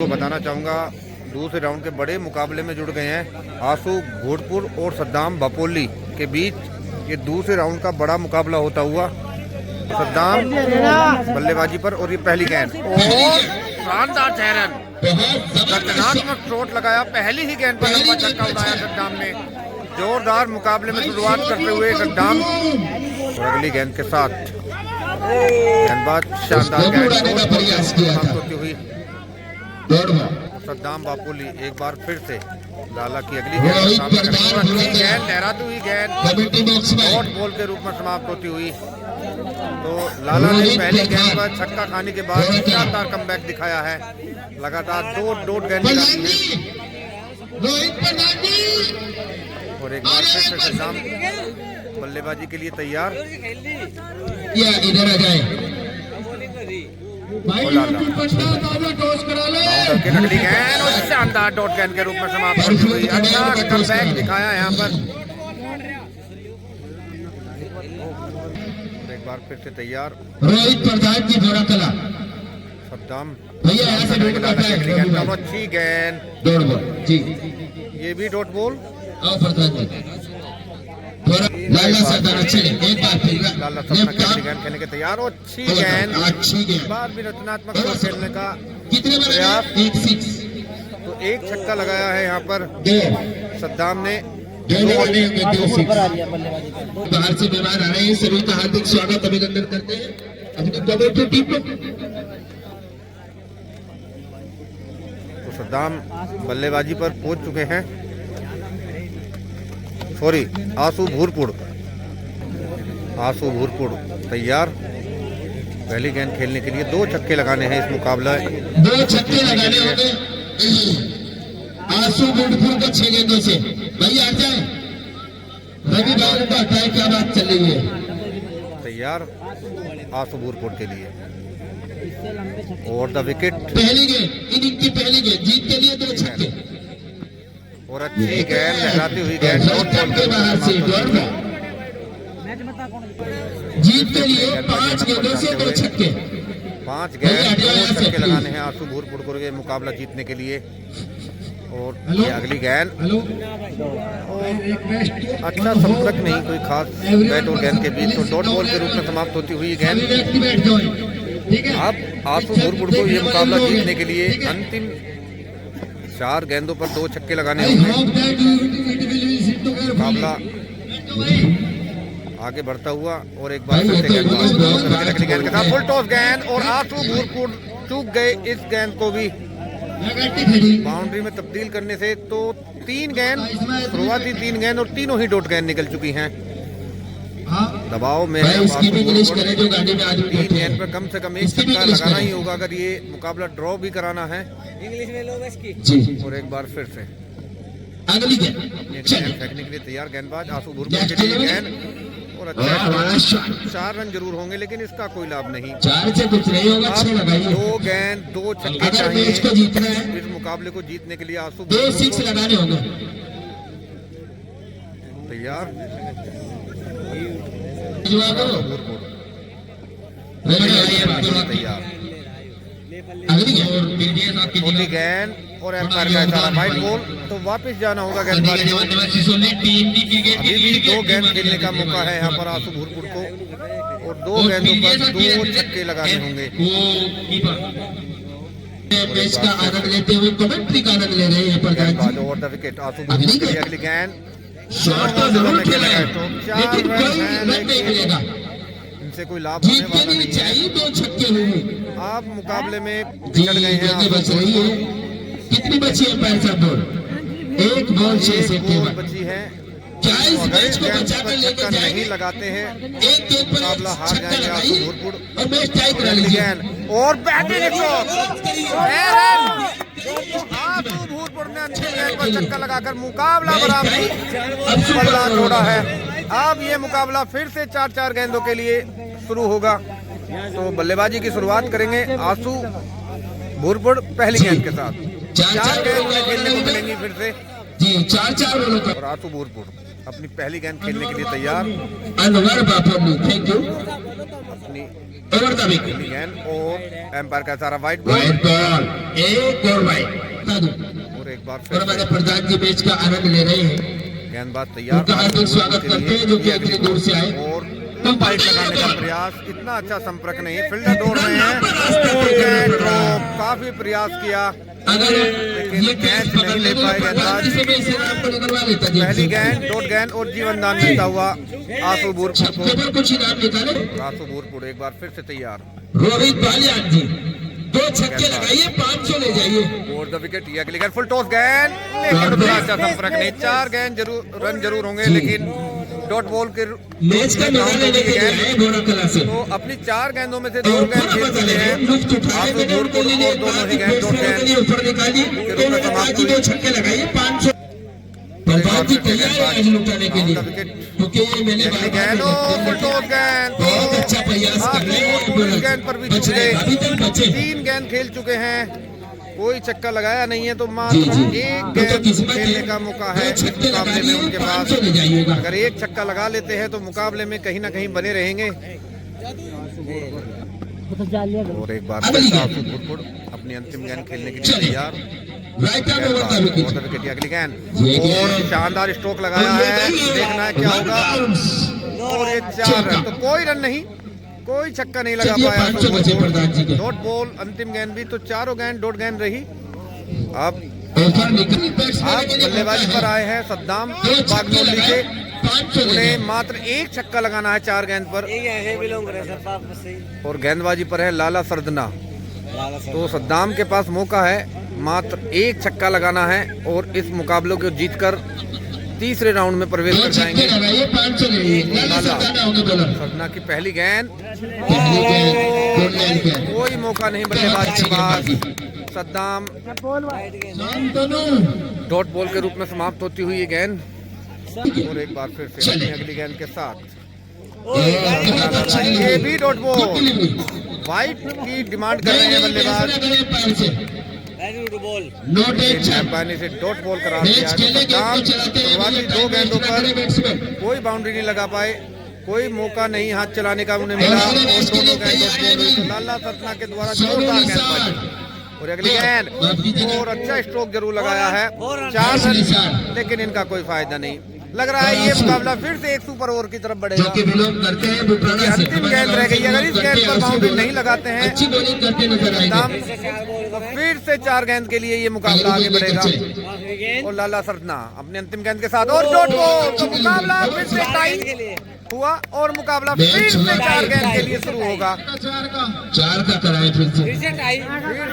को बताना चाहूँगा दूसरे राउंड के बड़े मुकाबले में जुड़ गए हैं आंसू भूतपुर और सद्दाम बापोली के बीच। ये दूसरे राउंड का बड़ा मुकाबला होता हुआ सद्दाम बल्लेबाजी पर और ये पहली गेंद और शानदार चेहरन दर्दनात्मक चोट लगाया। पहली ही गेंद पर लंबा छक्का उड़ाया सद्दाम ने। जोरदार मुकाबले में शुरुआत करते हुए सद्दाम और अगली गेंद के साथ गेंदबाज शानदार गेंद होती हुई सद्दाम बापोली एक बार फिर से लाला की अगली गेंद लहराती हुई गेंद डॉट बॉल के रूप में समाप्त होती हुई। तो लाला ने पहली गेंद पर छक्का खाने के बाद शानदार कमबैक दिखाया है। लगातार दो गेंद निकाली है और एक बार फिर से सद्दाम बल्लेबाजी के लिए तैयार। इधर आ जाए अगली गेंद और शानदार डॉट गेंद के रूप में समाप्त होती हुई। अच्छा कमबैक दिखाया यहाँ पर। एक बार फिर से तैयार रोहित प्रधान जी घोड़ा कला सद्दाम भैया यहाँ से अच्छी गेंद डॉट बॉल जी ये भी डॉट बॉल। आओ प्रधान जी लाला सरदार अच्छे एक बार फिर लाला सरदार गेंद खेलने के तैयार और अच्छी गेंद बार भी रचनात्मक खेलने का कितने प्रयास। एक सिक्स तो एक छक्का लगाया है यहाँ पर सद्दाम ने। बाहर से मेहमान आ रहे हैं, सभी का हार्दिक स्वागत अभिनंदन करते हैं अपनी कबड्डी टीम को। तो सद्दाम बल्लेबाजी पर पहुंच चुके हैं। सॉरी आंसू भूरपुर तैयार पहली गेंद खेलने के लिए। दो छक्के लगाने हैं इस मुकाबला। दो छक्के लगाने होंगे आंसू भूरपुर को 6 गेंदों से। भैया आ जाए रवि भाई को हटाए, क्या बात चल रही है। तैयार आंसू भूरपुर के लिए और द विकेट। पहली गेंद इनिंग की पहली गेंद जीत के लिए 2 छक्के और अच्छी गेंद लहराती हुई गेंद के बाहर से जीत के लिए 5 गेंदों से 2 छक्के। 5 गेंद 2 छक्के लगाने हैं आंसू भूरपुर को ये मुकाबला जीतने के लिए। और ये अगली गेंद अच्छा संपर्क नहीं कोई खास बैट और गेंद के बीच। तो डॉट बॉल के रूप में समाप्त होती हुई गेंद। अब आंसू भूरपुर को ये मुकाबला जीतने के लिए अंतिम 4 गेंदों पर 2 छक्के लगाने होंगे। मुकाबला आगे बढ़ता हुआ और एक बार फिर से गेंद के साथ फुल टॉस गेंद और आंसू भूरपुर चूक गए इस गेंद को भी बाउंड्री में तब्दील करने से। तो 3 गेंद शुरुआती 3 गेंद और तीनों ही डॉट गेंद निकल चुकी हैं। दबाव में 3 गेंद पर कम से कम एक छक्का लगाना ही होगा अगर ये मुकाबला ड्रॉ भी कराना है। और एक बार फिर से अगली गेंद फेंकने के लिए तैयार गेंदबाज आंसू भूरपुर के लिए गेंद और अच्छा 4 रन जरूर होंगे लेकिन इसका कोई लाभ नहीं। 4 से कुछ नहीं होगा। 2 गेंद 2 छक्के चाहिए इसको जीतना है। इस मुकाबले को जीतने के लिए आंसू 2 6 लगाने होंगे। तैयार तैयार अगली गेंद और एम्पायर का इशारा वाइट बॉल। तो वापस जाना होगा गेंदबाज को। अभी भी 2 गेंद खेलने का मौका है यहाँ पर आंसू भूरपुर को और 2 गेंदों पर 2 छक्के लगाने होंगे। मैच का आनंद लेते हुए कमेंट्री का आनंद ले रहे हैं प्रधान और द विकेट आंसू भूरपुर के लिए अगली गेंद इनसे कोई लाभ होने वाला नहीं है। आप मुकाबले में बिगड़ गए हैं। कितनी बची है पैर साहब बॉल? 1 बॉल 6 से बची है। मैच को बचा कर लेकर नहीं लगाते हैं एक गेंद पर मुकाबला हार जाएंगे आंसू भूरपुर। और मैच टाई करा लीजिए। और बैटिंग आंसू भूरपुर ने अच्छे गेंद पर छक्का लगाकर मुकाबला बराबरी बल्ला जोड़ा है। अब ये मुकाबला फिर से 4-4 गेंदों के लिए शुरू होगा। तो बल्लेबाजी की शुरुआत करेंगे आंसू भूरपुर पहली गेंद के साथ। 4 गेंद खेलने को मिलेंगी फिर से जी 4-4 और आंसू भूरपुर अपनी पहली गेंद खेलने के लिए तैयार। Anwar Bapoli, thank you. अपनी ओवर द विकेट, पहली गेंद और एम्पायर का सारा वाइट बॉल वाइट बॉल, एक और वाइट। और एक बार और फिर हमारे प्रधान जी मैच का आनंद ले रहे हैं, गेंदबाज तैयार। उनका हार्दिक स्वागत करते हैं जो कि इतनी दूर से आए। और वाइट लगाने का प्रयास, इतना अच्छा संपर्क नहीं, फील्डर दौड़ रहे हैं, काफी प्रयास किया अगर लेकिन कैच नहीं ले पाए गेंदबाज। पहली गेंद, डॉट गेंद और जीवन दान मिलता हुआ आंसू भूरपुर को। कुछ इनाम निकाले। आंसू भूरपुर एक बार फिर से तैयार। रोहित बालियान जी 2 छक्के लगाइए, 500 ले जाइए। और द विकेट, ये अगली गेंद फुल टॉस गेंद, लेकिन उतना अच्छा संपर्क नहीं। 4 गेंद जरूर, रन जरूर होंगे लेकिन डॉट बॉल के मैच का मजा लेने के लिए आए घोड़ा कला से। तो अपनी 4 गेंदों में से 2 गेंद खेल चुके हैं आंसू भूरपुर और दोनों ही गेंद डॉट गेंद ऊपर निकालिए, समाप्त हुई। 2 छक्के लगाइए, 500। प्रभात जी तैयार है आज लुटाने के लिए, क्योंकि ये मैंने गेंद और फुल टॉस गेंद, बहुत अच्छा प्रयास कर रहे हैं। गेंद पर भी चुके, अभी तक बचे 3 गेंद खेल चुके हैं, कोई छक्का लगाया नहीं है। तो मात्र जी, जी। एक तो गेंद किस्मत खेलने है। का मौका है 2 छक्के मुकाबले में उनके पास। 500 ले जाइएगा। अगर एक छक्का लगा लेते हैं तो मुकाबले में कहीं ना कहीं बने रहेंगे। और एक बार अगली गेंद। आंसू भूरपुर अपनी अंतिम गेंद खेलने के लिए तैयार। Right arm over the wicket. Wicket, अगली गेंद ये गेंद। और शानदार स्ट्रोक लगाया है, देखना है क्या होगा। और ये 4 रन, तो कोई रन नहीं, कोई छक्का नहीं लगा चलिए, पाया। 500 बचे प्रधान जी के। डॉट बॉल अंतिम गेंद भी, तो चारों गेंद डॉट गेंद रही। अब ऑफर निकली, बैट्समैन आप के लिए बल्लेबाजी मौका पर है। आए हैं सद्दाम 2 छक्के बागनोली के। लगाए, 500 ले उन्हें जाइए। मात्र एक छक्का लगाना है 4 गेंद पर, और गेंदबाजी पर है लाला सरदना। तो सद्दाम के पास मौका है मात्र एक छक्का लगाना है और इस मुकाबले को जीतकर तीसरे राउंड में प्रवेश 2 कर छक्के जाएंगे। लगाइए, 500 ले जाइए। लाला सरदाना होंगे बॉलर। सरदना की पहली गेंद, पहली गेंद, डॉट लाइन गेंद। कोई मौका नहीं बल्लेबाज के पास। सद्दाम शांतनु। डॉट बॉल के रूप में समाप्त होती हुई ये गेंद। और एक बार फिर से अपनी अगली गेंद के साथ ये भी डॉट बॉल, वाइट की डिमांड कर रहे हैं बल्लेबाज। नोट एक छक्का। एम्पायर से डॉट बॉल करा दिया है। तो सद्दाम शुरुआती 2 गेंदों पर कोई बाउंड्री नहीं लगा पाए, कोई मौका नहीं हाथ चलाने का उन्हें मिला, और दोनों गेंद डॉट बॉल हुई। तो लाला सरदना के द्वारा जोरदार गेंदबाजी। और अगली गेंद, और अच्छा स्ट्रोक जरूर लगाया है, 4 रन, लेकिन इनका कोई फायदा नहीं लग रहा है। ये मुकाबला फिर से एक सुपर ओवर की तरफ बढ़ेगा। जो कि बिलोंग करते हैं बुपराना से। अंतिम गेंद रह गई, अगर इस गेंद पर बाउंड्री नहीं लगाते हैं अच्छी बॉलिंग करते नजर सद्दाम, आएंगे। तो फिर से 4 गेंद के लिए ये मुकाबला आगे बढ़ेगा। और लाला सरदना अपने अंतिम गेंद के साथ और डॉट बॉल, तो मुकाबला फिर से टाई हुआ और मुकाबला फिर से 4 गेंद के लिए शुरू होगा। 4 का कराए फिर से। फिर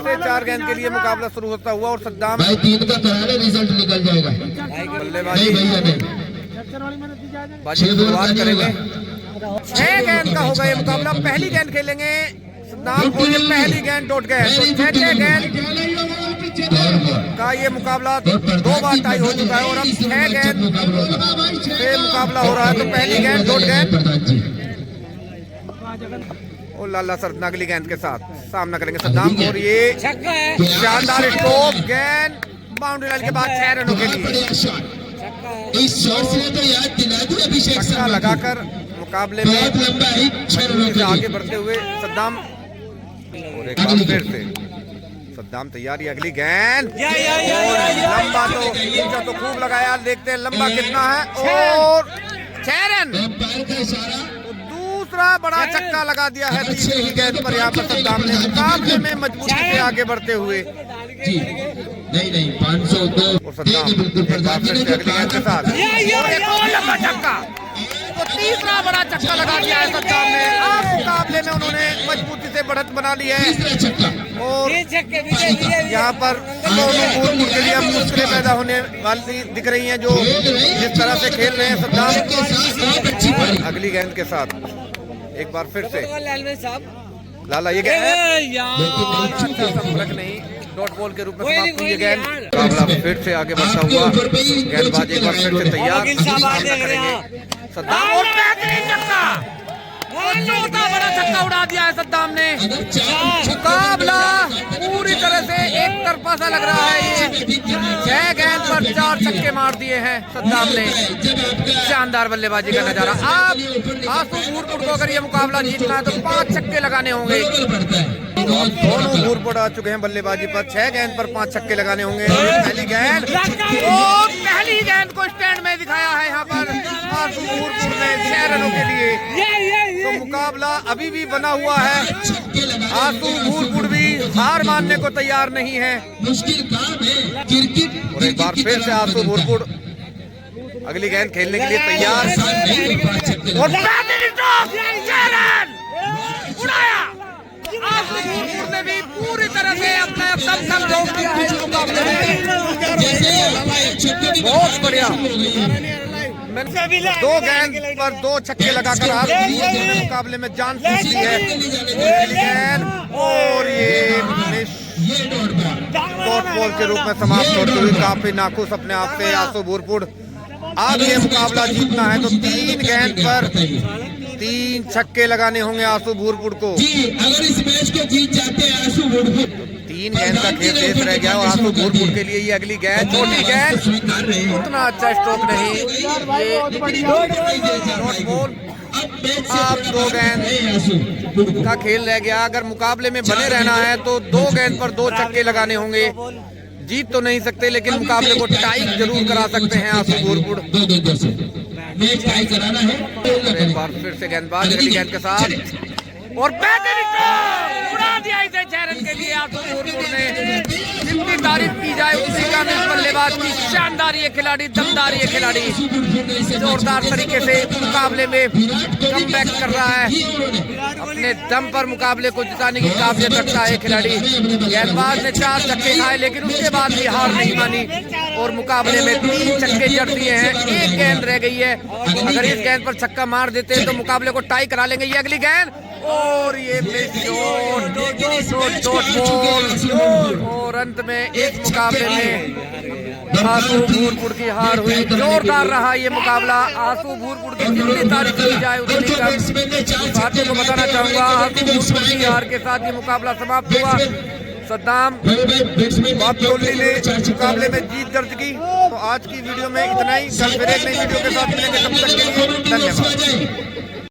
से 4 गेंद के लिए मुकाबला शुरू होता हुआ, और सद्दाम भाई 3 का कराने रिजल्ट निकल जाएगा। बल्लेबाजी नहीं भैया नहीं। बाजी की शुरुआत करेंगे। 6 गेंद का होगा ये मुकाबला। पहली गेंद खेलेंगे सद्दाम, और ये पहली गेंद डॉट गेंद, तो 6 गेंद का ये मुकाबला 2 बार टाई हो चुका है, और अब 6 गेंद से मुकाबला हो रहा है। तो पहली गेंद डॉट गेंद, और लाला सरदना अगली गेंद के साथ सामना करेंगे सद्दाम, और ये शानदार स्ट्रोक गेंद बाउंड्री लाइन के बाद 6 रनों के लिए इस शॉट से तो याद दिला दी अभिषेक छक्का शर्मा लगाकर मुकाबले में बहुत लंबा ही 6 रनों से के आगे लिए। बढ़ते हुए सद्दाम। और एक बार फिर से सद्दाम तैयारी, अगली गेंद, और लंबा तो ऊंचा तो खूब लगाया, देखते हैं लंबा कितना है, और 6 रन। अंपायर का इशारा। तो दूसरा बड़ा छक्का लगा दिया है तीसरी की गेंद पर यहाँ पर सद्दाम ने, मुकाबले में मजबूती से आगे बढ़ते हुए। जी नहीं 502 और सद्दाम बिल्कुल एक बार प्रधान जी फिर ने से जो अगली गेंद के साथ, और एक और लंबा छक्का, तो तीसरा बड़ा छक्का लगा दिया है सद्दाम ने। अब मुकाबले में उन्होंने मजबूती से बढ़त बना ली है, तीसरा छक्का। और यहाँ पर दोनों भूरपुर के लिए अब मुश्किलें पैदा होने वाली दिख रही हैं, जो जिस तरह से खेल रहे हैं के साथ बहुत अच्छी सद्दाम। बॉलिंग। अगली गेंद के साथ एक बार फिर से लाला, ये गेंद अच्छा संपर्क नहीं, डॉट बॉल के रूप में समाप्त हुई ये गेंद। मुकाबला फिर से आगे बढ़ता हुआ, गेंदबाज एक बार फिर से तैयार, सामना करेंगे सद्दाम, और बेहतरीन छक्का, और चौथा बड़ा छक्का उड़ा दिया है सद्दाम ने। मुकाबला पूरी तरह से एक तरफा सा लग रहा है। ये 6 गेंद पर पर 4 छक्के मार दिए हैं सद्दाम ने। शानदार बल्लेबाजी का नजारा। आप आंसू भूरपुर को अगर ये मुकाबला जीतना है तो 5 छक्के लगाने होंगे। दोनों भूरपुर आ चुके हैं बल्लेबाजी पर। 6 गेंद पर 5 छक्के लगाने होंगे। पहली गेंद को स्टैंड में दिखाया है यहाँ पर आंसू भूरपुर ने 6 रनों के लिए। तो मुकाबला अभी भी बना हुआ है। आंसू भूरपुर भी हार मानने को तैयार नहीं है। मुश्किल काम है क्रिकेट। और एक बार फिर से आंसू भूरपुर अगली गेंद खेलने के लिए तैयार। और उड़ाया। आंसू भूरपुर ने भी पूरी तरह से अपना दम झोंक दिया है इस मुकाबले में। बहुत बढ़िया। 2 गेंद पर 2 छक्के लगाकर आप मुकाबले में जान सीखी है। गेंद और ये डॉट बॉल के रूप में समाप्त होते हुए काफी नाखुश अपने आप से आंसू भूरपुर। अब ये मुकाबला जीतना है तो 3 गेंद पर 3 छक्के लगाने होंगे आंसू भूरपुर को। अगर इस मैच को जीत जाते हैं आंसू भूरपुर, 3 गेंद का खेल शेष रह गया और आंसू भूरपुर के लिए ये अगली गेंद छोटी गेंद उतना अच्छा स्ट्रोक नहीं। ये डॉट बॉल। अब 2 गेंद का खेल रह गया। अगर मुकाबले में बने रहना है तो 2 गेंद पर 2 छक्के लगाने होंगे। जीत तो नहीं सकते लेकिन मुकाबले को टाई जरूर करा सकते हैं आंसू भूरपुर। मैच टाई कराना है। एक बार फिर से गेंदबाज अगली गेंद के साथ और उड़ा दिया इसे 6 रन के लिए आंसू भूरपुर ने। जितनी तारीफ की जाए उसी का नहीं। बल्लेबाज की शानदार ये खिलाड़ी, दमदार ये खिलाड़ी जोरदार तरीके से मुकाबले में कमबैक कर रहा है। अपने दम पर मुकाबले को जिताने की काबिलियत रखता है खिलाड़ी। गेंदबाज ने 4 छक्के खाए लेकिन उसके बाद भी हार नहीं मानी और मुकाबले में 3 छक्के जड़ दिए हैं। 1 गेंद रह गई है। अगर इस गेंद पर छक्का मार देते तो मुकाबले को टाई करा लेंगे। ये अगली गेंद और ये और अंत में इस मुकाबले में आंसू भूरपुर की हार हुई। जोरदार रहा ये मुकाबला। आंसू भूरपुर की जितनी तारीफ की जाए उतनी कम। साथियों को बताना चाहूंगा आंसू भूरपुर की हार के साथ ये मुकाबला समाप्त हुआ। सद्दाम बापतोली ने मुकाबले में जीत दर्ज की। तो आज की वीडियो में इतना ही। कल फिर एक नई वीडियो के साथ मिलेंगे। तब तक के लिए धन्यवाद।